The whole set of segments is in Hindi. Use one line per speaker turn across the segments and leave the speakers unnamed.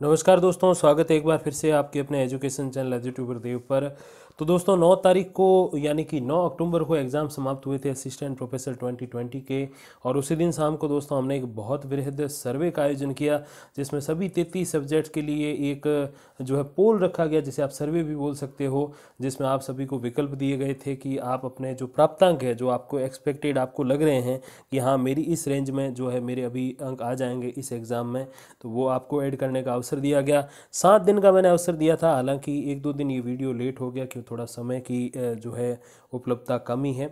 नमस्कार दोस्तों, स्वागत है एक बार फिर से आपके अपने एजुकेशन चैनल एजुट्यूबर देव पर। तो दोस्तों 9 तारीख को यानी कि 9 अक्टूबर को एग्ज़ाम समाप्त हुए थे असिस्टेंट प्रोफेसर 2020 के। और उसी दिन शाम को दोस्तों हमने एक बहुत वृहद सर्वे का आयोजन किया, जिसमें सभी 33 सब्जेक्ट के लिए एक जो है पोल रखा गया, जिसे आप सर्वे भी बोल सकते हो, जिसमें आप सभी को विकल्प दिए गए थे कि आप अपने जो प्राप्तांक है, जो आपको एक्सपेक्टेड आपको लग रहे हैं कि हाँ मेरी इस रेंज में जो है मेरे अभी अंक आ जाएंगे इस एग्ज़ाम में, तो वो आपको ऐड करने का अवसर दिया गया। 7 दिन का मैंने अवसर दिया था, हालांकि 1-2 दिन ये वीडियो लेट हो गया क्योंकि थोड़ा समय की जो है उपलब्धता कमी है।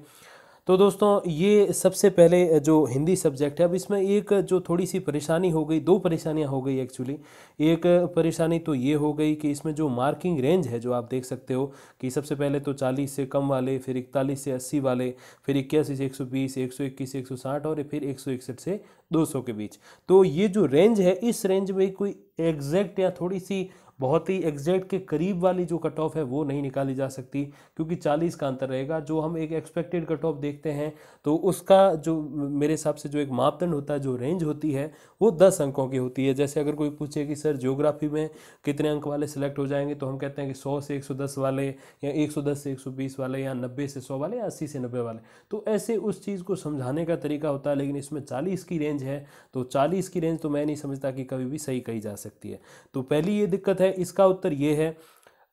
तो दोस्तों ये सबसे पहले जो हिंदी सब्जेक्ट है, अब इसमें एक जो थोड़ी सी परेशानी हो गई, दो परेशानियां हो गई एक्चुअली। एक परेशानी तो ये हो गई कि इसमें जो मार्किंग रेंज है, जो आप देख सकते हो कि सबसे पहले तो 40 से कम वाले, फिर 41 से 80 वाले, फिर 81 से 120, 121 से 160 और फिर 161 से 200 के बीच। तो ये जो रेंज है, इस रेंज में कोई एग्जैक्ट या थोड़ी सी बहुत ही एग्जैक्ट के करीब वाली जो कट ऑफ है वो नहीं निकाली जा सकती, क्योंकि 40 का अंतर रहेगा। जो हम एक एक्सपेक्टेड कट ऑफ देखते हैं तो उसका जो मेरे हिसाब से जो एक मापदंड होता है, जो रेंज होती है, वो 10 अंकों की होती है। जैसे अगर कोई पूछे कि सर ज्योग्राफी में कितने अंक वाले सिलेक्ट हो जाएंगे, तो हम कहते हैं कि 100 से 110 वाले, या 110 से 120 वाले, या 90 से 100 वाले, या 80 से 90 वाले। तो ऐसे उस चीज़ को समझाने का तरीका होता है, लेकिन इसमें 40 की रेंज है, तो 40 की रेंज तो मैं नहीं समझता कि कभी भी सही कही जा सकती है। तो पहली ये दिक्कत है। इसका उत्तर ये है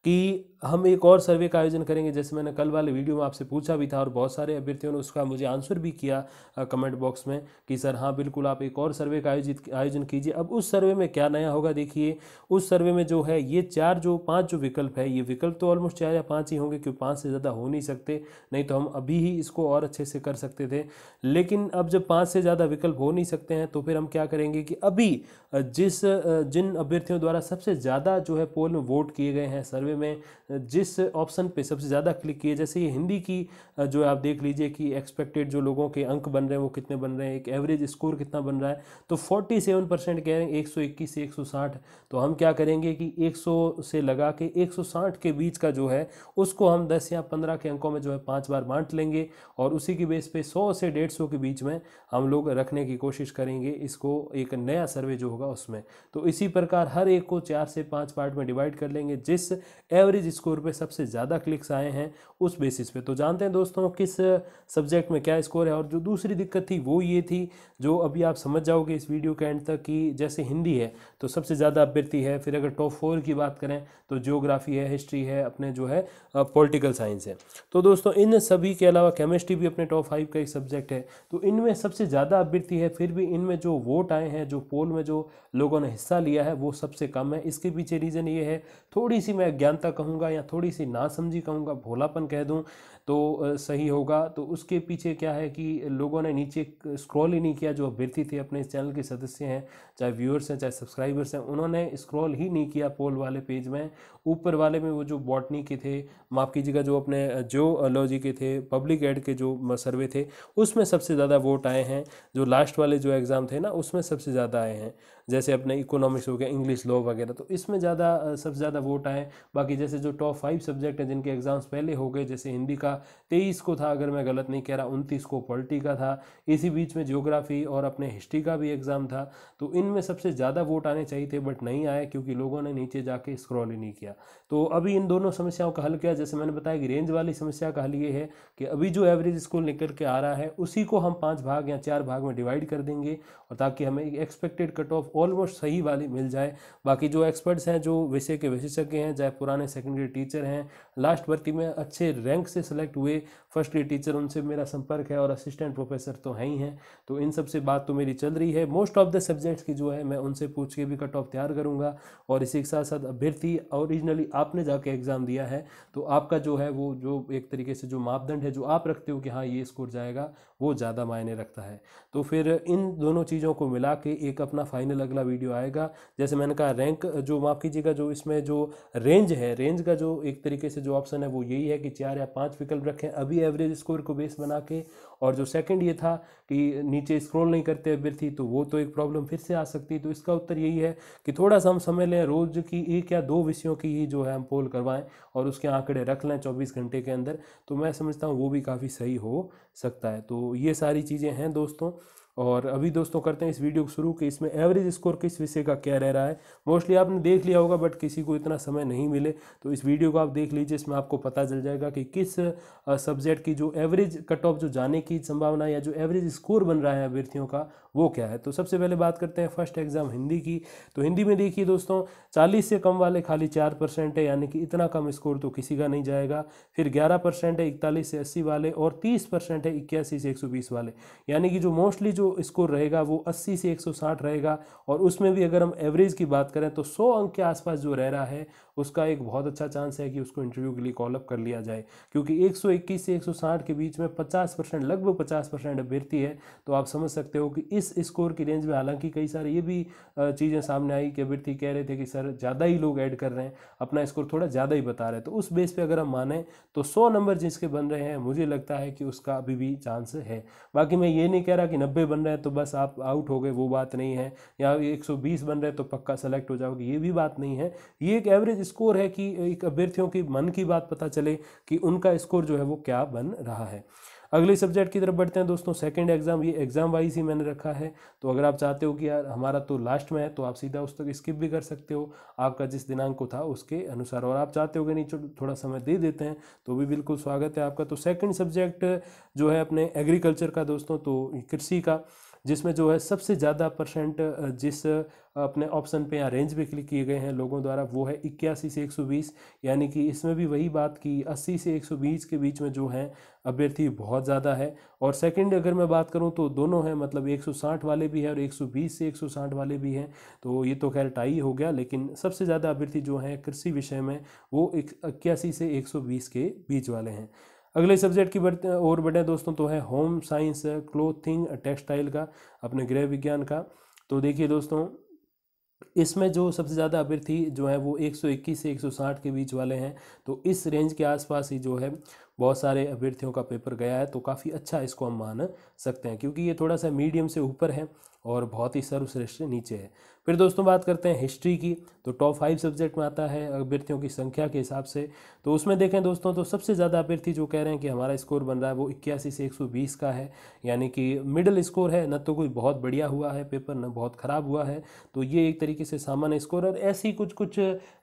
कि हम एक और सर्वे का आयोजन करेंगे, जैसे मैंने कल वाले वीडियो में आपसे पूछा भी था, और बहुत सारे अभ्यर्थियों ने उसका मुझे आंसर भी किया कमेंट बॉक्स में कि सर हाँ बिल्कुल आप एक और सर्वे का आयोजन कीजिए। अब उस सर्वे में क्या नया होगा, देखिए उस सर्वे में जो है ये 5 जो विकल्प है, ये विकल्प तो ऑलमोस्ट 4 या 5 ही होंगे, क्योंकि 5 से ज़्यादा हो नहीं सकते, नहीं तो हम अभी ही इसको और अच्छे से कर सकते थे। लेकिन अब जब 5 से ज़्यादा विकल्प हो नहीं सकते हैं, तो फिर हम क्या करेंगे कि अभी जिन अभ्यर्थियों द्वारा सबसे ज़्यादा जो है पोल में वोट किए गए हैं, सर्वे में जिस ऑप्शन पे सबसे ज़्यादा क्लिक किए, जैसे ये हिंदी की जो आप देख लीजिए कि एक्सपेक्टेड जो लोगों के अंक बन रहे हैं वो कितने बन रहे हैं, एक एवरेज स्कोर कितना बन रहा है, तो 47% कह रहे हैं 121 से 160। तो हम क्या करेंगे कि 100 से लगा के 160 के बीच का जो है उसको हम 10 या 15 के अंकों में जो है 5 बार बांट लेंगे, और उसी की बेस पे 100 से 150 के बीच में हम लोग रखने की कोशिश करेंगे इसको, एक नया सर्वे जो होगा उसमें। तो इसी प्रकार हर एक को 4 से 5 पार्ट में डिवाइड कर लेंगे, जिस एवरेज स्कोर पे सबसे ज़्यादा क्लिक्स आए हैं उस बेसिस पे। तो जानते हैं दोस्तों किस सब्जेक्ट में क्या स्कोर है। और जो दूसरी दिक्कत थी वो ये थी, जो अभी आप समझ जाओगे इस वीडियो के एंड तक, कि जैसे हिंदी है तो सबसे ज़्यादा अभ्यर्थी है, फिर अगर टॉप 4 की बात करें तो ज्योग्राफी है, हिस्ट्री है, अपने जो है पॉलिटिकल साइंस है। तो दोस्तों इन सभी के अलावा केमिस्ट्री भी अपने टॉप 5 का एक सब्जेक्ट है। तो इनमें सबसे ज़्यादा अभ्यर्थी है, फिर भी इनमें जो वोट आए हैं, जो पोल में जो लोगों ने हिस्सा लिया है, वो सबसे कम है। इसके पीछे रीज़न ये है, थोड़ी सी मैं अज्ञानता कहूँगा या थोड़ी सी नासमझी कहूँगा, भोलापन कह दूँ तो सही होगा। तो उसके पीछे क्या है कि लोगों ने नीचे स्क्रॉल ही नहीं किया। जो अभ्यर्थी थे, अपने इस चैनल के सदस्य हैं, चाहे व्यूअर्स हैं चाहे सब्सक्राइबर्स हैं, उन्होंने स्क्रॉल ही नहीं किया पोल वाले पेज में। ऊपर वाले में वो जो बॉटनी के थे, माफ़ कीजिएगा, जो अपने जियोलॉजी के थे, पब्लिक एड के जो सर्वे थे, उसमें सबसे ज़्यादा वोट आए हैं। जो लास्ट वाले जो एग्ज़ाम थे ना, उसमें सबसे ज़्यादा आए हैं। जैसे अपने इकोनॉमिक्स हो गया, इंग्लिश लॉ वगैरह, तो इसमें ज़्यादा सबसे ज़्यादा वोट आए। बाकी जैसे जो टॉप 5 सब्जेक्ट हैं जिनके एग्जाम्स पहले हो गए, जैसे हिंदी का 23 को था, अगर मैं गलत नहीं कह रहा, 29 को पॉलिटी का था, इसी बीच में ज्योग्राफी और अपने हिस्ट्री का भी एग्ज़ाम था। तो इनमें सबसे ज़्यादा वोट आने चाहिए थे, बट नहीं आए, क्योंकि लोगों ने नीचे जाके स्क्रॉल ही नहीं किया। तो अभी इन दोनों समस्याओं का हल किया। जैसे मैंने बताया कि रेंज वाली समस्या का हल ये है कि अभी जो एवरेज स्कोर निकल के आ रहा है, उसी को हम 5 भाग या 4 भाग में डिवाइड कर देंगे, और ताकि हमें एक एक्सपेक्टेड कट ऑफ ऑलमोस्ट सही वाली मिल जाए। बाकी जो एक्सपर्ट्स हैं, जो विषय के विशेषज्ञ हैं, चाहे पुराने सेकेंडरी टीचर हैं, लास्ट भर्ती में अच्छे रैंक से सेलेक्ट हुए फर्स्ट ईयर टीचर, उनसे मेरा संपर्क है, और असिस्टेंट प्रोफेसर तो हैं ही हैं। तो इन सब से बात तो मेरी चल रही है। मोस्ट ऑफ द सब्जेक्ट्स की जो है मैं उनसे पूछ के भी कट ऑफ तैयार करूंगा। और इसी के साथ साथ अभ्यर्थी ओरिजिनली आपने जाके एग्ज़ाम दिया है, तो आपका जो है वो जो एक तरीके से जो मापदंड है जो आप रखते हो कि हाँ ये स्कोर जाएगा, वो ज़्यादा मायने रखता है। तो फिर इन दोनों चीज़ों को मिला के एक अपना फाइनल अगला वीडियो आएगा। जैसे मैंने कहा, रैंक जो माफ़ कीजिएगा, जो इसमें जो रेंज है, रेंज का जो एक तरीके से जो ऑप्शन है वो यही है कि 4 या 5 विकल्प रखें अभी एवरेज स्कोर को बेस बना के। और जो सेकंड ये था कि नीचे स्क्रॉल नहीं करते अभ्यर्थी, तो वो तो एक प्रॉब्लम फिर से आ सकती है। तो इसका उत्तर यही है कि थोड़ा सा हम समय लें, रोज की 1 या 2 विषयों की ही जो है हम पोल करवाएं, और उसके आंकड़े रख लें 24 घंटे के अंदर। तो मैं समझता हूँ वो भी काफ़ी सही हो सकता है। तो ये सारी चीज़ें हैं दोस्तों। और अभी दोस्तों करते हैं इस वीडियो को शुरू कि इसमें एवरेज स्कोर किस विषय का क्या रह रहा है। मोस्टली आपने देख लिया होगा, बट किसी को इतना समय नहीं मिले तो इस वीडियो को आप देख लीजिए, इसमें आपको पता चल जाएगा कि किस सब्जेक्ट की जो एवरेज कट ऑफ जो जाने की संभावना या जो एवरेज स्कोर बन रहा है अभ्यर्थियों का वो क्या है। तो सबसे पहले बात करते हैं फर्स्ट एग्जाम हिंदी की। तो हिंदी में देखिए दोस्तों 40 से कम वाले खाली 4% है, यानी कि इतना कम स्कोर तो किसी का नहीं जाएगा। फिर 11% है 41 से 80 वाले, और 30% है 81 से 120 वाले, यानी कि जो मोस्टली जो स्कोर रहेगा वो 80 से 160 रहेगा। और उसमें भी अगर हम एवरेज की बात करें तो 100 अंक के आसपास जो रह रहा है उसका एक बहुत अच्छा चांस है कि उसको इंटरव्यू के लिए कॉल अप कर लिया जाए, क्योंकि 121 से 160 के बीच में 50%, लगभग 50% अभ्यर्थी है। तो आप समझ सकते हो कि इस स्कोर की रेंज में, हालांकि कई सारे ये भी चीज़ें सामने आई कि अभ्यर्थी कह रहे थे कि सर ज़्यादा ही लोग ऐड कर रहे हैं, अपना स्कोर थोड़ा ज़्यादा ही बता रहे हैं। तो उस बेस पे अगर हम माने तो 100 नंबर जिसके बन रहे हैं मुझे लगता है कि उसका अभी भी चांस है। बाकी मैं ये नहीं कह रहा कि 90 बन रहे हैं तो बस आप आउट हो गए, वो बात नहीं है, या 120 बन रहे हैं तो पक्का सेलेक्ट हो जाओगे, ये भी बात नहीं है। ये एक एवरेज स्कोर है कि एक अभ्यर्थियों की मन की बात पता चले कि उनका स्कोर जो है वो क्या बन रहा है। अगले सब्जेक्ट की तरफ बढ़ते हैं दोस्तों, सेकंड एग्जाम। ये एग्जाम वाइज ही मैंने रखा है, तो अगर आप चाहते हो कि यार हमारा तो लास्ट में है तो आप सीधा उस तक स्किप भी कर सकते हो, आपका जिस दिनांक को था उसके अनुसार। और आप चाहते हो कि नहीं थोड़ा समय दे देते हैं तो भी बिल्कुल स्वागत है आपका। तो सेकंड सब्जेक्ट जो है अपने एग्रीकल्चर का दोस्तों, तो कृषि का, जिसमें जो है सबसे ज़्यादा परसेंट जिस अपने ऑप्शन पे या रेंज पे क्लिक किए गए हैं लोगों द्वारा वो है 81 से 120, यानी कि इसमें भी वही बात कि 80 से 120 के बीच में जो है अभ्यर्थी बहुत ज़्यादा है। और सेकंड अगर मैं बात करूं तो दोनों हैं, मतलब 160 वाले भी हैं और 120 से 160 वाले भी हैं। तो ये तो खैर टाई हो गया, लेकिन सबसे ज़्यादा अभ्यर्थी जो हैं कृषि विषय में वो 81 से 120 के बीच वाले हैं। अगले सब्जेक्ट की बढ़ते और बढ़े दोस्तों, तो है होम साइंस, क्लोथिंग, टेक्सटाइल का, अपने गृह विज्ञान का। तो देखिए दोस्तों इसमें जो सबसे ज़्यादा अभ्यर्थी जो है वो 121 से 160 के बीच वाले हैं। तो इस रेंज के आसपास ही जो है बहुत सारे अभ्यर्थियों का पेपर गया है, तो काफ़ी अच्छा इसको हम मान सकते हैं, क्योंकि ये थोड़ा सा मीडियम से ऊपर है और बहुत ही सर्वश्रेष्ठ से नीचे है। फिर दोस्तों बात करते हैं हिस्ट्री की। तो टॉप 5 सब्जेक्ट में आता है अभ्यर्थियों की संख्या के हिसाब से। तो उसमें देखें दोस्तों तो सबसे ज़्यादा अभ्यर्थी जो कह रहे हैं कि हमारा स्कोर बन रहा है वो 81 से 120 का है, यानी कि मिडिल स्कोर है, न तो कोई बहुत बढ़िया हुआ है पेपर न बहुत ख़राब हुआ है। तो ये एक तरीके से सामान्य स्कोर, और ऐसी कुछ कुछ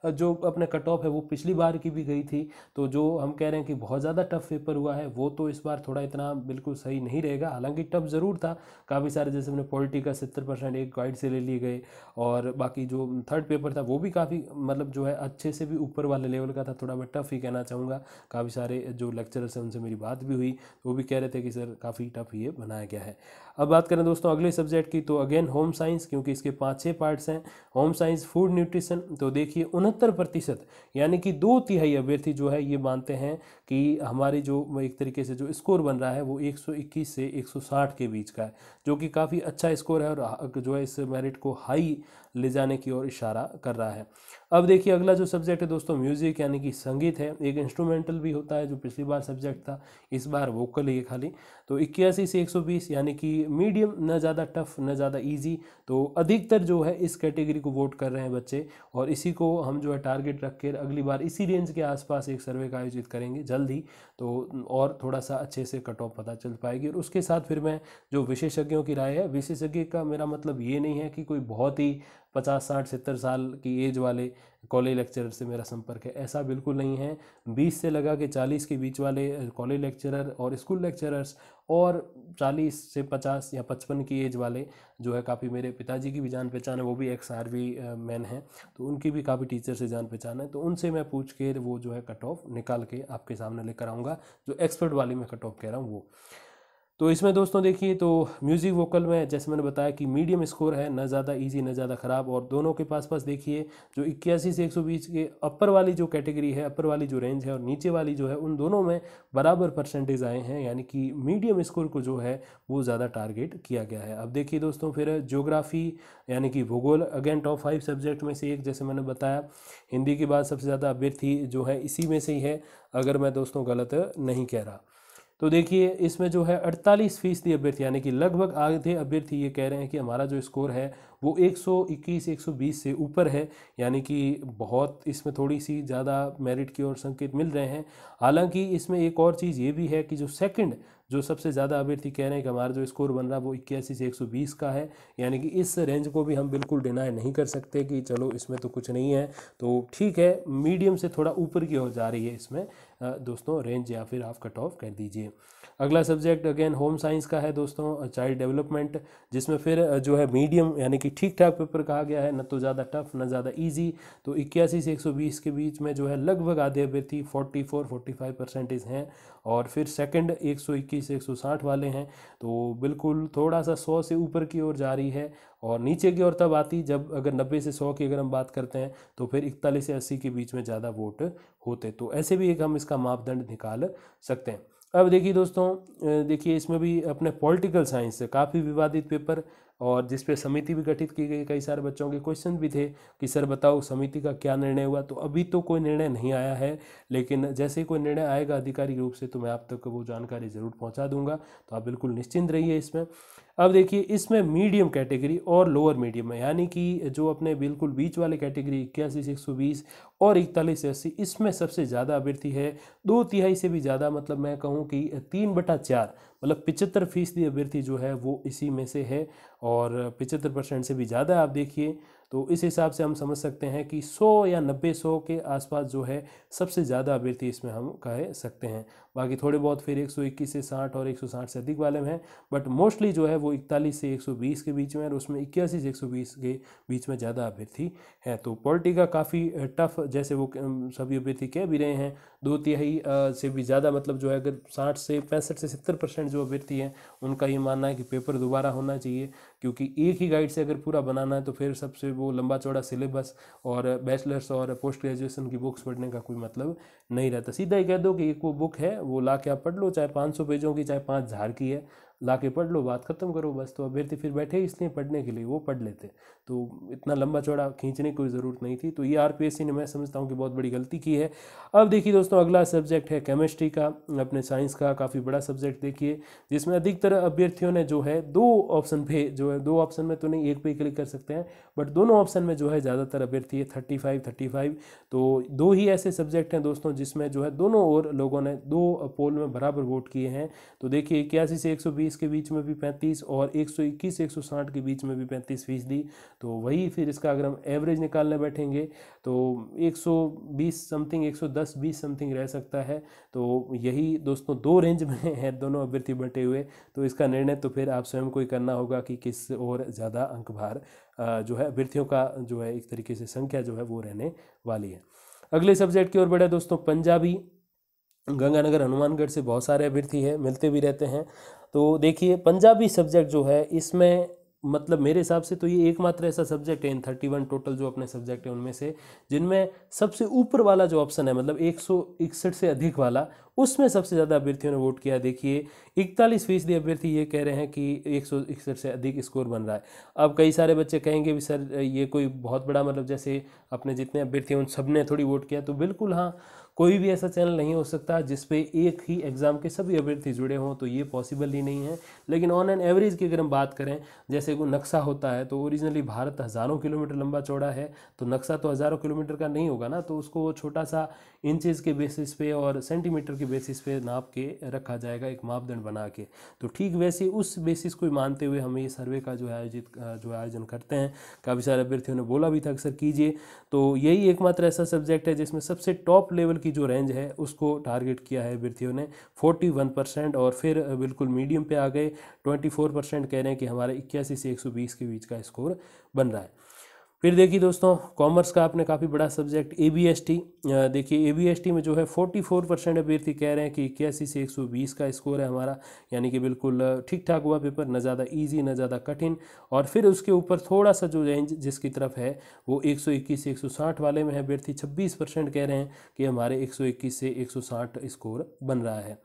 जो अपने कट ऑफ है वो पिछली बार की भी गई थी। तो जो हम कह रहे हैं कि बहुत ज़्यादा टफ पेपर हुआ है वो तो इस बार थोड़ा इतना बिल्कुल सही नहीं रहेगा, हालांकि टफ ज़रूर था। काफ़ी सारे जैसे अपने पॉलिटी का 70% एक गाइड से ले लिए गए, और बाकी जो थर्ड पेपर था वो भी काफ़ी मतलब जो है अच्छे से भी ऊपर वाले लेवल का था, थोड़ा मैं टफ ही कहना चाहूँगा। काफ़ी सारे जो लेक्चरर्स हैं उनसे मेरी बात भी हुई, वो भी कह रहे थे कि सर काफ़ी टफ ये बनाया गया है। अब बात करें दोस्तों अगले सब्जेक्ट की, तो अगेन होम साइंस, क्योंकि इसके 5-6 पार्ट्स हैं। Home science, food nutrition. तो देखिए 69%, यानी कि 2/3 अभ्यर्थी जो है ये मानते हैं कि हमारी जो एक तरीके से जो स्कोर बन रहा है वो 121 से 160 के बीच का है, जो कि काफ़ी अच्छा स्कोर है और जो है इस मेरिट को हाई ले जाने की ओर इशारा कर रहा है। अब देखिए अगला जो सब्जेक्ट है दोस्तों म्यूज़िक, यानी कि संगीत है। एक इंस्ट्रूमेंटल भी होता है जो पिछली बार सब्जेक्ट था, इस बार वोकल ही है खाली। तो 81 से 120, यानी कि मीडियम, न ज़्यादा टफ न ज़्यादा ईजी। तो अधिकतर जो है इस कैटेगरी को वोट कर रहे हैं बच्चे, और इसी को हम जो है टारगेट रख कर अगली बार इसी रेंज के आसपास एक सर्वे का आयोजित करेंगे जल्द ही, तो और थोड़ा सा अच्छे से कट ऑफ पता चल पाएगी। और उसके साथ फिर मैं जो विशेषज्ञों की राय है, विशेषज्ञ का मेरा मतलब ये नहीं है कि कोई बहुत ही 50, 60, 70 साल की एज वाले कॉलेज लेक्चरर से मेरा संपर्क है, ऐसा बिल्कुल नहीं है। 20 से लगा के 40 के बीच वाले कॉलेज लेक्चरर और स्कूल लेक्चरर्स, और 40 से 50 या 55 की एज वाले जो है, काफ़ी मेरे पिताजी की भी जान पहचान है, वो भी एक्स आर्मी मैन हैं, तो उनकी भी काफ़ी टीचर से जान पहचान है। तो उनसे मैं पूछ के वो जो है कट ऑफ निकाल के आपके सामने लेकर आऊँगा, जो एक्सपर्ट वाली मैं कट ऑफ कह रहा हूँ वो। तो इसमें दोस्तों देखिए, तो म्यूज़िक वोकल में जैसे मैंने बताया कि मीडियम स्कोर है, न ज़्यादा इजी न ज़्यादा ख़राब, और दोनों के पास देखिए जो 81 से 120 के अपर वाली जो कैटेगरी है, अपर वाली जो रेंज है और नीचे वाली जो है, उन दोनों में बराबर परसेंटेज आए हैं, यानी कि मीडियम स्कोर को जो है वो ज़्यादा टारगेट किया गया है। अब देखिए दोस्तों फिर ज्योग्राफी, यानी कि भूगोल, अगेन टॉप 5 सब्जेक्ट में से एक, जैसे मैंने बताया हिंदी के बाद सबसे ज़्यादा अभ्यर्थी जो है इसी में से ही है, अगर मैं दोस्तों गलत नहीं कह रहा। तो देखिए इसमें जो है 48% अभ्यर्थी, यानी कि लगभग आधे अभ्यर्थी ये कह रहे हैं कि हमारा जो स्कोर है वो 121 120 से ऊपर है, यानी कि बहुत इसमें थोड़ी सी ज़्यादा मेरिट की ओर संकेत मिल रहे हैं। हालांकि इसमें एक और चीज़ ये भी है कि जो सेकंड जो सबसे ज़्यादा अभ्यर्थी कह रहे हैं कि हमारा जो स्कोर बन रहा है वो 81 से 120 का है, यानी कि इस रेंज को भी हम बिल्कुल डिनाई नहीं कर सकते कि चलो इसमें तो कुछ नहीं है, तो ठीक है, मीडियम से थोड़ा ऊपर की ओर जा रही है इसमें दोस्तों रेंज, या फिर आप कट ऑफ कर दीजिए। अगला सब्जेक्ट अगेन होम साइंस का है दोस्तों, चाइल्ड डेवलपमेंट, जिसमें फिर जो है मीडियम यानी कि ठीक ठाक पेपर कहा गया है, न तो ज़्यादा टफ न ज़्यादा इजी। तो 81 से 120 के बीच में जो है लगभग आधे अभ्यर्थी 44-45% हैं, और फिर सेकंड 121 से 160 वाले हैं, तो बिल्कुल थोड़ा सा 100 से ऊपर की ओर जा रही है। और नीचे की ओर तब आती जब अगर 90 से 100 की अगर हम बात करते हैं तो फिर 41 से 80 के बीच में ज़्यादा वोट होते, तो ऐसे भी एक हम इसका मापदंड निकाल सकते हैं। अब देखिए दोस्तों, देखिए इसमें भी अपने पॉलिटिकल साइंस से काफ़ी विवादित पेपर, और जिस पे समिति भी गठित की गई, कई सारे बच्चों के क्वेश्चन भी थे कि सर बताओ समिति का क्या निर्णय हुआ। तो अभी तो कोई निर्णय नहीं आया है, लेकिन जैसे ही कोई निर्णय आएगा आधिकारिक रूप से तो मैं आप तक वो जानकारी ज़रूर पहुंचा दूंगा, तो आप बिल्कुल निश्चिंत रहिए इसमें। अब देखिए इसमें मीडियम कैटेगरी और लोअर मीडियम है, यानी कि जो अपने बिल्कुल बीच वाले कैटेगरी 81 से 120 और 41 से 80, इसमें सबसे ज़्यादा अभ्यर्थी है, 2/3 से भी ज़्यादा, मतलब मैं कहूँ कि 3/4, मतलब 75% अभ्यर्थी जो है वो इसी में से है, और 75% से भी ज़्यादा आप देखिए, तो इस हिसाब से हम समझ सकते हैं कि 100 या 90-100 के आसपास जो है सबसे ज़्यादा अभ्यर्थी इसमें हम कह सकते हैं। बाकी थोड़े बहुत फिर 121 से 60 और 160 से अधिक वाले में हैं, बट मोस्टली जो है वो 41 से 120 के बीच में, और उसमें 81 से 120 के बीच में ज़्यादा अभ्यर्थी हैं। तो पॉलिटी का काफ़ी टफ, जैसे वो सभी अभ्यर्थी कह भी रहे हैं, 2/3 से भी ज़्यादा, मतलब जो है अगर 60 से 65 से 70% जो अभ्यर्थी हैं उनका ये मानना है कि पेपर दोबारा होना चाहिए, क्योंकि एक ही गाइड से अगर पूरा बनाना है तो फिर सबसे वो लंबा चौड़ा सिलेबस और बैचलर्स और पोस्ट ग्रेजुएशन की बुक्स पढ़ने का कोई मतलब नहीं रहता। सीधा ही कह दो कि एक वो बुक है वो ला के आप पढ़ लो, चाहे 500 पेजों की, चाहे 5 झार की है, ला के पढ़ लो, बात खत्म करो बस। तो अभ्यर्थी फिर बैठे इसलिए पढ़ने के लिए, वो पढ़ लेते, तो इतना लंबा चौड़ा खींचने की कोई ज़रूरत नहीं थी। तो ये आरपीएससी ने मैं समझता हूँ कि बहुत बड़ी गलती की है। अब देखिए दोस्तों अगला सब्जेक्ट है केमिस्ट्री का, अपने साइंस का काफ़ी बड़ा सब्जेक्ट देखिए, जिसमें अधिकतर अभ्यर्थियों ने जो है 2 ऑप्शन पे, जो है 2 ऑप्शन में तो नहीं, एक पे क्लिक कर सकते हैं, बट दोनों ऑप्शन में जो है ज़्यादातर अभ्यर्थी है 35-35। तो 2 ही ऐसे सब्जेक्ट हैं दोस्तों जिसमें जो है दोनों और लोगों ने 2 पोल में बराबर वोट किए हैं। तो देखिए 81 से 120 के बीच में भी 35, और 121 से 160 के बीच में भी 35%। तो वही फिर इसका अगर हम एवरेज निकालने बैठेंगे तो 120 समथिंग, 110-20 समथिंग रह सकता है। तो यही दोस्तों 2 रेंज में है दोनों अभ्यर्थी बटे हुए। तो इसका निर्णय तो फिर आप स्वयं को ही करना होगा कि किस और ज़्यादा अंक भार जो है अभ्यर्थियों का जो है एक तरीके से संख्या जो है वो रहने वाली है। अगले सब्जेक्ट की ओर बढ़े दोस्तों, पंजाबी। गंगानगर हनुमानगढ़ से बहुत सारे अभ्यर्थी हैं, मिलते भी रहते हैं। तो देखिए पंजाबी सब्जेक्ट जो है इसमें, मतलब मेरे हिसाब से तो ये एकमात्र ऐसा सब्जेक्ट है इन 31 टोटल जो अपने सब्जेक्ट है उनमें से, जिनमें सबसे ऊपर वाला जो ऑप्शन है, मतलब 161 से अधिक वाला, उसमें सबसे ज़्यादा अभ्यर्थियों ने वोट किया। देखिए 41% अभ्यर्थी ये कह रहे हैं कि 161 से अधिक स्कोर बन रहा है। अब कई सारे बच्चे कहेंगे भी सर ये कोई बहुत बड़ा, मतलब जैसे अपने जितने अभ्यर्थी हैं उन सब ने थोड़ी वोट किया, तो बिल्कुल हाँ, कोई भी ऐसा चैनल नहीं हो सकता जिसपे एक ही एग्ज़ाम के सभी अभ्यर्थी जुड़े हों, तो ये पॉसिबल ही नहीं है। लेकिन ऑन एन एवरेज की अगर हम बात करें, जैसे कोई नक्शा होता है, तो ओरिजिनली भारत हज़ारों किलोमीटर लंबा चौड़ा है, तो नक्शा तो हज़ारों किलोमीटर का नहीं होगा ना, तो उसको वो छोटा सा इंचेस के बेसिस पे और सेंटीमीटर के बेसिस पे नाप के रखा जाएगा, एक मापदंड बना के। तो ठीक वैसे उस बेसिस को मानते हुए हम ये सर्वे का जो है आयोजन करते हैं। काफ़ी सारे अभ्यर्थियों ने बोला भी था अक्सर कीजिए। तो यही एकमात्र ऐसा सब्जेक्ट है जिसमें सबसे टॉप लेवल की जो रेंज है उसको टारगेट किया है अभ्यर्थियों ने, 41%, और फिर बिल्कुल मीडियम पे आ गए, 24% कह रहे हैं कि हमारे 81 से 120 के बीच का स्कोर बन रहा है। फिर देखिए दोस्तों कॉमर्स का आपने काफ़ी बड़ा सब्जेक्ट ABST। देखिए ABST में जो है 44% अभ्यर्थी कह रहे हैं कि 81 से 120 का स्कोर है हमारा, यानी कि बिल्कुल ठीक ठाक हुआ पेपर, न ज़्यादा इजी न ज़्यादा कठिन। और फिर उसके ऊपर थोड़ा सा जो रेंज जिसकी तरफ है वो 121 से 160 वाले में है अभ्यर्थी, 26% कह रहे हैं कि हमारे 121 से 160 स्कोर बन रहा है।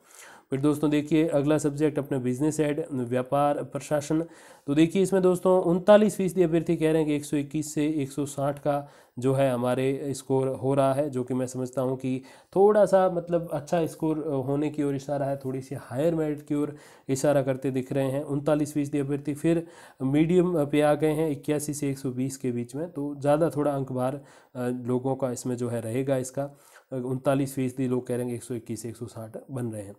फिर दोस्तों देखिए अगला सब्जेक्ट अपने बिजनेस एड, व्यापार प्रशासन। तो देखिए इसमें दोस्तों 39% अभ्यर्थी कह रहे हैं कि 121 से 160 का जो है हमारे स्कोर हो रहा है, जो कि मैं समझता हूँ कि थोड़ा सा मतलब अच्छा स्कोर होने की ओर इशारा है, थोड़ी सी हायर मेरिट की ओर इशारा करते दिख रहे हैं 39% अभ्यर्थी। फिर मीडियम पे आ गए हैं 81 से 120 के बीच में, तो ज़्यादा थोड़ा अंक भार लोगों का इसमें जो है रहेगा इसका। 39% लोग कह रहे हैं 121 से 160 बन रहे हैं।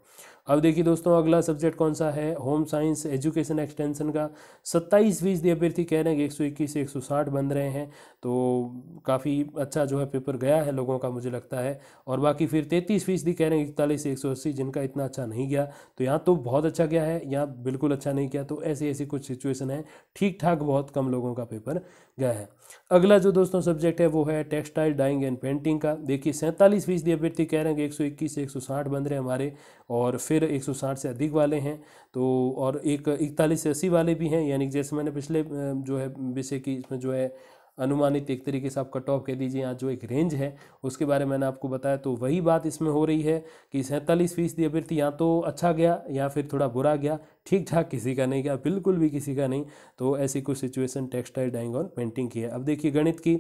अब देखिए दोस्तों अगला सब्जेक्ट कौन सा है, होम साइंस एजुकेशन एक्सटेंशन का 27% अभ्यर्थी कह रहे हैं कि 121 से 160 बन रहे हैं। तो काफ़ी अच्छा जो है पेपर गया है लोगों का मुझे लगता है। और बाकी फिर 33% कह रहे हैं 41 से 180, जिनका इतना अच्छा नहीं गया। तो यहाँ तो बहुत अच्छा गया है, यहाँ बिल्कुल अच्छा नहीं किया। तो ऐसी ऐसी कुछ सिचुएशन है, ठीक ठाक बहुत कम लोगों का पेपर गया है। अगला जो दोस्तों सब्जेक्ट है वो है टेक्सटाइल डाइंग एंड पेंटिंग का। देखिए 47% अभ्यर्थी कह रहे हैं कि 121 से 160 बन रहे हैं हमारे, और फिर 160 से अधिक वाले हैं। तो और एक 41 से 80 वाले भी हैं, यानी जैसे मैंने पिछले जो है विषय की इसमें जो है अनुमानित एक तरीके से आप कट ऑफ कह दीजिए, यहाँ जो एक रेंज है उसके बारे में मैंने आपको बताया। तो वही बात इसमें हो रही है कि 47% अभ्यर्थी या तो अच्छा गया या फिर थोड़ा बुरा गया, ठीक ठाक किसी का नहीं गया, बिल्कुल भी किसी का नहीं। तो ऐसी कुछ सिचुएशन टेक्सटाइल डाइंग और पेंटिंग की है। अब देखिए गणित की,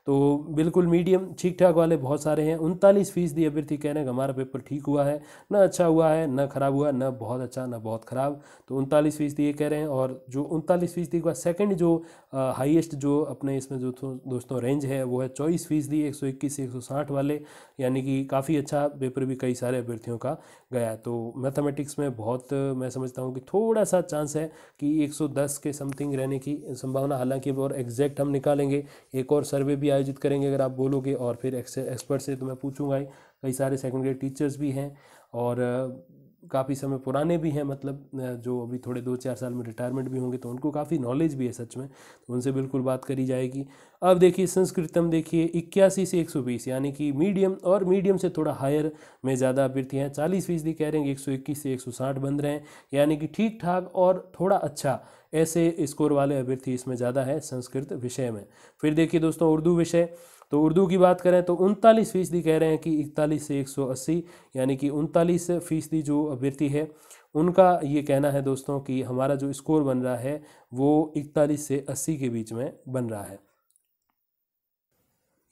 तो बिल्कुल मीडियम ठीक ठाक वाले बहुत सारे हैं। 39% अभ्यर्थी कह रहे हैं कि हमारा पेपर ठीक हुआ है, ना अच्छा हुआ है ना खराब हुआ, ना बहुत अच्छा ना बहुत खराब। तो 39% ये कह रहे हैं। और जो 39% का सेकंड जो हाईएस्ट जो अपने इसमें जो दोस्तों रेंज है वो है 24%, 121 से 160 वाले, यानी कि काफ़ी अच्छा पेपर भी कई सारे अभ्यर्थियों का गया है। तो मैथमेटिक्स में बहुत मैं समझता हूँ कि थोड़ा सा चांस है कि 110 के समथिंग रहने की संभावना, हालांकि और एग्जैक्ट हम निकालेंगे, एक और सर्वे भी आयोजित करेंगे अगर आप बोलोगे, और फिर एक्सपर्ट से तो मैं पूछूंगा ही। कई सारे सेकंड ग्रेड टीचर्स भी हैं और काफ़ी समय पुराने भी हैं, मतलब जो अभी थोड़े 2-4 साल में रिटायरमेंट भी होंगे, तो उनको काफ़ी नॉलेज भी है सच में, तो उनसे बिल्कुल बात करी जाएगी। अब देखिए संस्कृतम, देखिए 81 से 120, यानी कि मीडियम और मीडियम से थोड़ा हायर में ज़्यादा अभ्यर्थी हैं। 40% कह रहे हैं कि 121 से 160 बन रहे हैं, यानी कि ठीक ठाक और थोड़ा अच्छा, ऐसे स्कोर वाले अभ्यर्थी इसमें ज़्यादा है संस्कृत विषय में। फिर देखिए दोस्तों उर्दू विषय, तो उर्दू की बात करें तो 39% कह रहे हैं कि 41 से 180, यानी कि 39% जो अभ्यर्थी है उनका ये कहना है दोस्तों कि हमारा जो स्कोर बन रहा है वो 41 से 80 के बीच में बन रहा है।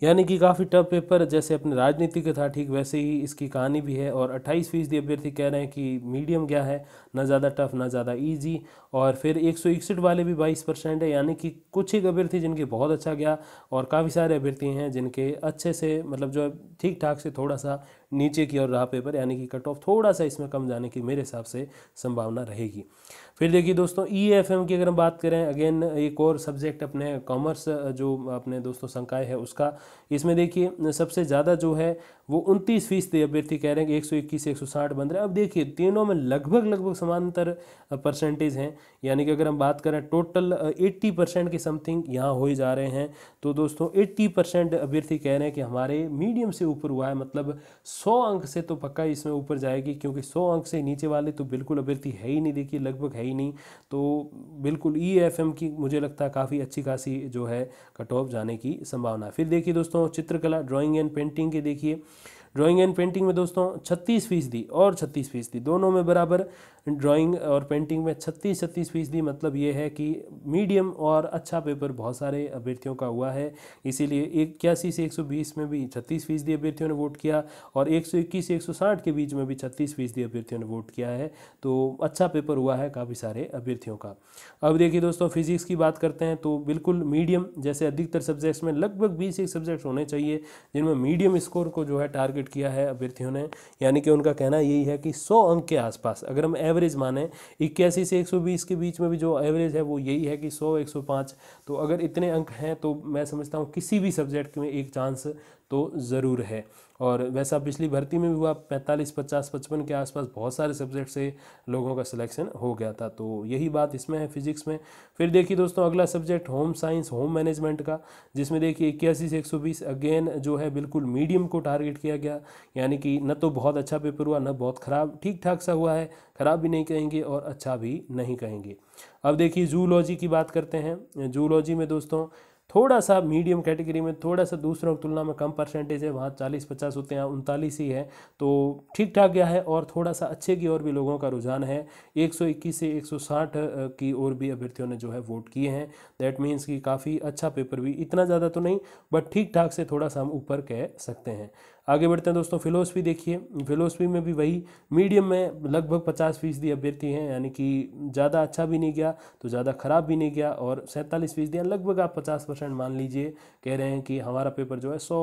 यानी कि काफ़ी टफ पेपर, जैसे अपने राजनीति का था ठीक वैसे ही इसकी कहानी भी है। और 28% अभ्यर्थी कह रहे हैं कि मीडियम गया है, ना ज़्यादा टफ ना ज़्यादा इजी। और फिर 161 वाले भी 22% है, यानी कि कुछ ही अभ्यर्थी जिनके बहुत अच्छा गया, और काफ़ी सारे अभ्यर्थी हैं जिनके अच्छे से मतलब जो ठीक ठाक से थोड़ा सा नीचे की ओर रहा पेपर, यानी कि कट ऑफ थोड़ा सा इसमें कम जाने की मेरे हिसाब से संभावना रहेगी। फिर देखिए दोस्तों EFM की अगर हम बात करें, अगेन एक और सब्जेक्ट अपने कॉमर्स जो अपने दोस्तों संकाय है उसका, इसमें देखिए सबसे ज़्यादा जो है वो 29% अभ्यर्थी कह रहे हैं कि 121 से 160 बन रहे हैं। अब देखिए तीनों में लगभग समानांतर परसेंटेज हैं, यानी कि अगर हम बात करें टोटल 80% के समथिंग यहाँ हो ही जा रहे हैं। तो दोस्तों 80% अभ्यर्थी कह रहे हैं कि हमारे मीडियम से ऊपर हुआ है, मतलब 100 अंक से तो पक्का इसमें ऊपर जाएगी, क्योंकि 100 अंक से नीचे वाले तो बिल्कुल अभ्यर्थी है ही नहीं, देखिए लगभग है ही नहीं। तो बिल्कुल EFM की मुझे लगता है काफ़ी अच्छी खासी जो है कट ऑफ जाने की संभावना है। फिर देखिए दोस्तों चित्रकला ड्राइंग एंड पेंटिंग के, देखिए ड्राइंग एंड पेंटिंग में दोस्तों 36% और 36% दोनों में बराबर, ड्राइंग और पेंटिंग में 36% मतलब ये है कि मीडियम और अच्छा पेपर बहुत सारे अभ्यर्थियों का हुआ है। इसीलिए 81 से 120 में भी 36% अभ्यर्थियों ने वोट किया, और 121 से 160 के बीच में भी 36% अभ्यर्थियों ने वोट किया है। तो अच्छा पेपर हुआ है काफ़ी सारे अभ्यर्थियों का। अब देखिए दोस्तों फिजिक्स की बात करते हैं, तो बिल्कुल मीडियम, जैसे अधिकतर सब्जेक्ट्स में लगभग 20 एक सब्जेक्ट होने चाहिए जिनमें मीडियम स्कोर को जो है टारगेट किया है अभ्यर्थियों ने, यानी कि उनका कहना यही है कि 100 अंक के आसपास, अगर हम एवरेज माने 81 से 120 के बीच में भी जो एवरेज है वो यही है कि 100 105, तो अगर इतने अंक हैं तो मैं समझता हूँ किसी भी सब्जेक्ट में एक चांस तो ज़रूर है। और वैसा पिछली भर्ती में भी हुआ, 45 50 55 के आसपास बहुत सारे सब्जेक्ट से लोगों का सिलेक्शन हो गया था। तो यही बात इसमें है फिजिक्स में। फिर देखिए दोस्तों अगला subject home science home management का, जिसमें देखिए 81 से 120 अगेन जो है बिल्कुल मीडियम को टारगेट किया गया, यानी कि न तो बहुत अच्छा पेपर हुआ न बहुत ख़राब, ठीक ठाक सा हुआ है, ख़राब भी नहीं कहेंगे और अच्छा भी नहीं कहेंगे। अब देखिए जूलॉजी की बात करते हैं। जूलॉजी में दोस्तों थोड़ा सा मीडियम कैटेगरी में थोड़ा सा दूसरों की तुलना में कम परसेंटेज है, वहाँ 40-50 होते हैं, 39 ही है, तो ठीक ठाक गया है। और थोड़ा सा अच्छे की ओर भी लोगों का रुझान है, 121 से 160 की ओर भी अभ्यर्थियों ने जो है वोट किए हैं। दैट मीन्स कि काफ़ी अच्छा पेपर भी, इतना ज़्यादा तो नहीं बट ठीक ठाक से थोड़ा सा हम ऊपर कह सकते हैं। आगे बढ़ते हैं दोस्तों, फिलोसफी देखिए। फिलोसफी में भी वही मीडियम में लगभग 50% अभ्यर्थी हैं, यानी कि ज़्यादा अच्छा भी नहीं गया तो ज़्यादा ख़राब भी नहीं गया, और 47% लगभग आप 50% मान लीजिए कह रहे हैं कि हमारा पेपर जो है 100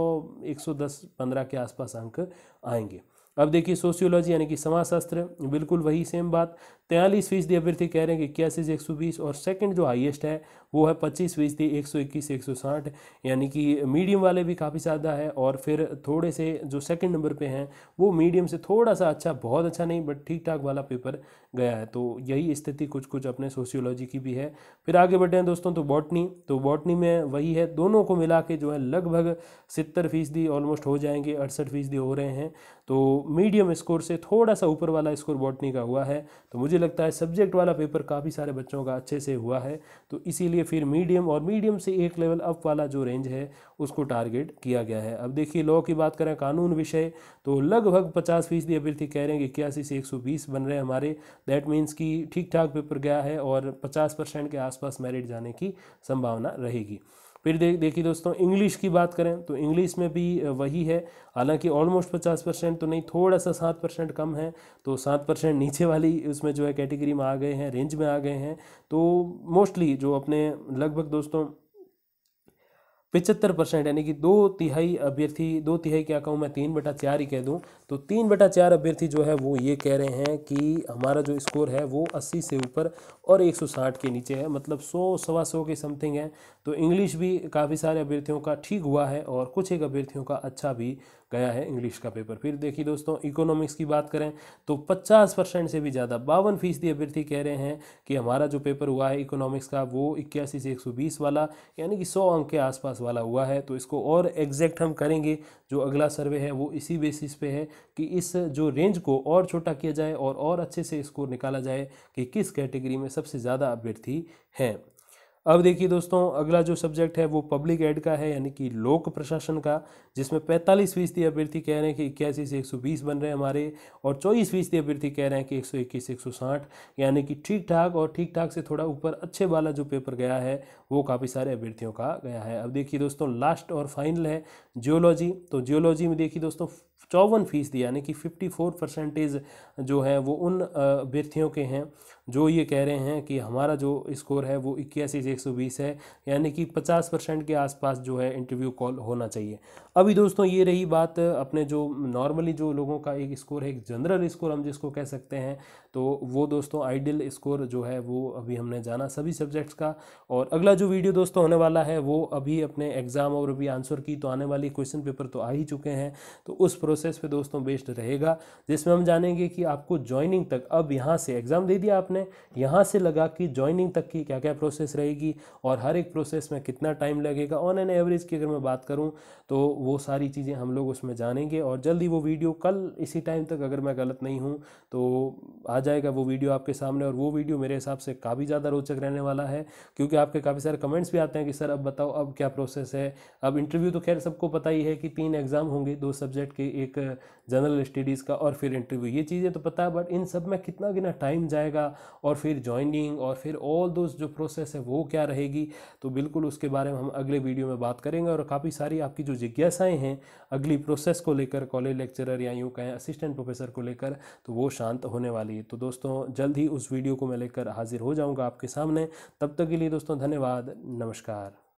110-15 के आसपास अंक आएंगे। अब देखिए सोशियोलॉजी यानी कि समाजशास्त्र, बिल्कुल वही सेम बात, 43% अभ्यर्थी कह रहे हैं कि 81 से 120, और सेकंड जो हाईएस्ट है वो है 25%, 121 से 160, यानी कि मीडियम वाले भी काफ़ी ज़्यादा है, और फिर थोड़े से जो सेकंड नंबर पे हैं वो मीडियम से थोड़ा सा अच्छा, बहुत अच्छा नहीं बट ठीक ठाक वाला पेपर गया है। तो यही स्थिति कुछ कुछ अपने सोशियोलॉजी की भी है। फिर आगे बढ़े हैं दोस्तों, तो बॉटनी में वही है, दोनों को मिला के जो है लगभग 70% ऑलमोस्ट हो जाएंगे, 68% हो रहे हैं। तो मीडियम स्कोर से थोड़ा सा ऊपर वाला स्कोर बॉटनी का हुआ है। तो मुझे लगता है सब्जेक्ट वाला पेपर काफ़ी सारे बच्चों का अच्छे से हुआ है, तो इसीलिए फिर मीडियम और मीडियम से एक लेवल अप वाला जो रेंज है उसको टारगेट किया गया है। अब देखिए लॉ की बात करें, कानून विषय, तो लगभग 50% अभ्यर्थी कह रहे हैं कि 81 से 120 बन रहे हैं हमारे। दैट मीन्स कि ठीक ठाक पेपर गया है और 50% के आसपास मेरिट जाने की संभावना रहेगी। फिर देखिए दोस्तों, इंग्लिश की बात करें तो इंग्लिश में भी वही है, हालांकि ऑलमोस्ट 50% तो नहीं, थोड़ा सा 7% कम है, तो 7% नीचे वाली उसमें जो है कैटेगरी में आ गए हैं, रेंज में आ गए हैं। तो मोस्टली जो अपने लगभग दोस्तों 75%, यानी कि 2/3 अभ्यर्थी, 2/3 क्या कहूँ मैं, 3/4 ही कह दूँ, तो 3/4 अभ्यर्थी जो है वो ये कह रहे हैं कि हमारा जो स्कोर है वो 80 से ऊपर और 160 के नीचे है, मतलब 100 सवा 100 के समथिंग है। तो इंग्लिश भी काफ़ी सारे अभ्यर्थियों का ठीक हुआ है और कुछ एक अभ्यर्थियों का अच्छा भी गया है इंग्लिश का पेपर। फिर देखिए दोस्तों, इकोनॉमिक्स की बात करें तो 50% से भी ज़्यादा, 52% अभ्यर्थी कह रहे हैं कि हमारा जो पेपर हुआ है इकोनॉमिक्स का वो 81 से 120 वाला, यानी कि 100 अंक के आसपास वाला हुआ है। तो इसको और एग्जैक्ट हम करेंगे, जो अगला सर्वे है वो इसी बेसिस पे है कि इस जो रेंज को और छोटा किया जाए और अच्छे से स्कोर निकाला जाए कि किस कैटेगरी में सबसे ज़्यादा अभ्यर्थी हैं। अब देखिए दोस्तों, अगला जो सब्जेक्ट है वो पब्लिक एड का है, यानी कि लोक प्रशासन का, जिसमें 45% अभ्यर्थी कह रहे हैं कि 81 से 120 बन रहे हैं हमारे, और 24% अभ्यर्थी कह रहे हैं कि 121 से 160, यानी कि ठीक ठाक और ठीक ठाक से थोड़ा ऊपर अच्छे वाला जो पेपर गया है वो काफ़ी सारे अभ्यर्थियों का गया है। अब देखिए दोस्तों, लास्ट और फाइनल है जियोलॉजी। तो जियोलॉजी में देखिए दोस्तों 54%, यानी कि 54% जो है वो उन अभ्यर्थियों के हैं जो ये कह रहे हैं कि हमारा जो स्कोर है वो 81 से 120 है, यानी कि 50% के आसपास जो है इंटरव्यू कॉल होना चाहिए। अभी दोस्तों ये रही बात अपने जो नॉर्मली जो लोगों का एक स्कोर है, एक जनरल स्कोर हम जिसको कह सकते हैं, तो वो दोस्तों आइडियल स्कोर जो है वो अभी हमने जाना सभी सब्जेक्ट्स का। और अगला जो वीडियो दोस्तों होने वाला है वो अभी अपने एग्ज़ाम और अभी आंसर की तो आने वाली क्वेश्चन पेपर तो आ ही चुके हैं, तो उस प्रोसेस पे दोस्तों बेस्ड रहेगा, जिसमें हम जानेंगे कि आपको ज्वाइनिंग तक, अब यहाँ से एग्ज़ाम दे दिया आपने, यहाँ से लगा कि ज्वाइनिंग तक की क्या क्या प्रोसेस रहेगी और हर एक प्रोसेस में कितना टाइम लगेगा ऑन एन एवरेज की अगर मैं बात करूँ, तो वो सारी चीज़ें हम लोग उसमें जानेंगे। और जल्दी वो वीडियो कल इसी टाइम तक, अगर मैं गलत नहीं हूँ तो आ जाएगा वो वीडियो आपके सामने। और वो वीडियो मेरे हिसाब से काफ़ी ज़्यादा रोचक रहने वाला है, क्योंकि आपके काफ़ी सारे कमेंट्स भी आते हैं कि सर अब बताओ अब क्या प्रोसेस है। अब इंटरव्यू तो खैर सबको पता ही है कि 3 एग्ज़ाम होंगे, 2 सब्जेक्ट के, एक जनरल स्टडीज़ का और फिर इंटरव्यू, ये चीज़ें तो पता है, बट इन सब में कितना टाइम जाएगा और फिर ज्वाइनिंग और फिर ऑल दोस्त जो प्रोसेस है वो क्या रहेगी, तो बिल्कुल उसके बारे में हम अगले वीडियो में बात करेंगे। और काफ़ी सारी आपकी जो जिज्ञासाएं हैं अगली प्रोसेस को लेकर, कॉलेज लेक्चरर या यूँ कहें असिस्टेंट प्रोफेसर को लेकर, तो वो शांत होने वाली है। तो दोस्तों जल्द ही उस वीडियो को मैं लेकर हाजिर हो जाऊँगा आपके सामने। तब तक के लिए दोस्तों धन्यवाद, नमस्कार।